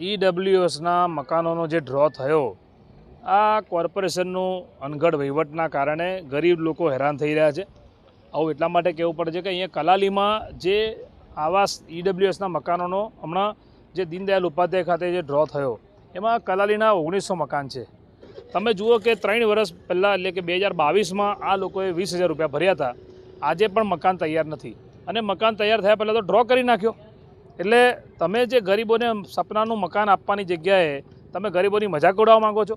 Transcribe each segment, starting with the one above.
ઈડબ્લ્યુએસના મકાનોનો જે ડ્રો થયો, આ કોર્પોરેશનનું અનગઢ વહીવટના કારણે ગરીબ લોકો હેરાન થઈ રહ્યા છે. આવું એટલા માટે કહેવું પડે છે કે અહીંયા કલાલીમાં જે આવાસ ઈડબ્લ્યુએસના મકાનોનો હમણાં જે દીનદયાલ ઉપાધ્યાય ખાતે જે ડ્રો થયો, એમાં કલાલીના 1900 મકાન છે. તમે જુઓ કે 3 વર્ષ પહેલાં એટલે કે 2022માં આ લોકોએ 20,000 રૂપિયા ભર્યા હતા. આજે પણ મકાન તૈયાર નથી અને મકાન તૈયાર થયા પહેલાં તો ડ્રો કરી નાખ્યો. એટલે તમે જે ગરીબોને સપનાનું મકાન આપવાની જગ્યાએ તમે ગરીબોની મજાક ઉડાવવા માગો છો.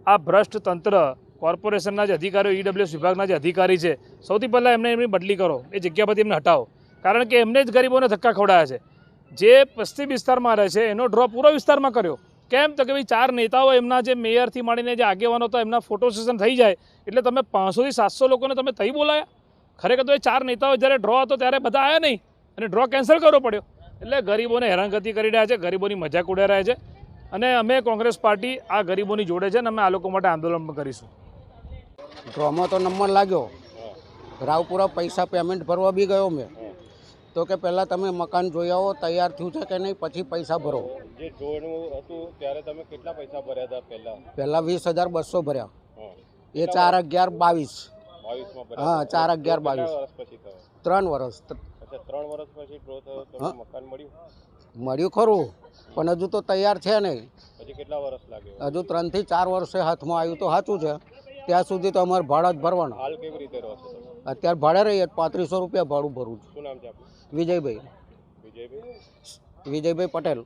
આ ભ્રષ્ટ તંત્ર, કોર્પોરેશનના જે અધિકારીઓ, ઈડબ્લ્યુએસ વિભાગના જે અધિકારી છે, સૌથી પહેલાં એમની બદલી કરો, એ જગ્યા પરથી એમને હટાવો. કારણ કે એમને જ ગરીબોને ધક્કા ખવડાયા છે. જે પશ્ચિમ વિસ્તારમાં રહે છે એનો ડ્રો પૂર્વ વિસ્તારમાં કર્યો. કેમ? તો કે ભાઈ 4 નેતાઓ એમના જે મેયરથી માંડીને જે આગેવાનો હતા એમના ફોટો સેશન થઈ જાય એટલે તમે 500 થી 700 લોકોને તમે તઈ બોલાયા. ખરેખર તો એ 4 નેતાઓ જ્યારે ડ્રો હતો ત્યારે બધા આવ્યા નહીં અને ડ્રો કેન્સલ કરવો પડ્યો. એટલે ગરીબોને હેરાનગતિ કરી રહ્યા છે, ગરીબોની મજાક ઉડાવી રહ્યા છે. અને અમે કોંગ્રેસ પાર્ટી આ ગરીબોની જોડે છે અને અમે આ લોકો માટે આંદોલન પણ કરીશું. ડ્રોમાં તો નંબર લાગ્યો, રાવપુરા પૈસા પેમેન્ટ ભરવા બી ગયો મેં. તો કે પહેલાં તમે મકાન જોઈ આવો, તૈયાર થયું છે કે નહીં, પછી પૈસા ભરો. જે ડ્રોનું હતું ત્યારે તમે કેટલા પૈસા ભર્યા હતા પહેલાં 20,200 ભર્યા. એ 4/11/22. હા, 4/11/22. 3 વર્ષ. 3 વર્ષ પછી ડ્રો થયો તો મકાન મળ્યું ખરું, પણ હજુ તો તૈયાર છે નહીં. પછી કેટલા વર્ષ લાગે? હજુ 3 થી 4 વર્ષે હાથમાં આવ્યું તો સાચું છે. ત્યાં સુધી તો અમારે ભાડા જ ભરવાનું. હાલ કેવી રીતે રહો છો? અત્યારે ભાડે રહીએ, 3500 રૂપિયા ભાડું ભરું છું. શું નામ છે આપનું? વિજયભાઈ પટેલ.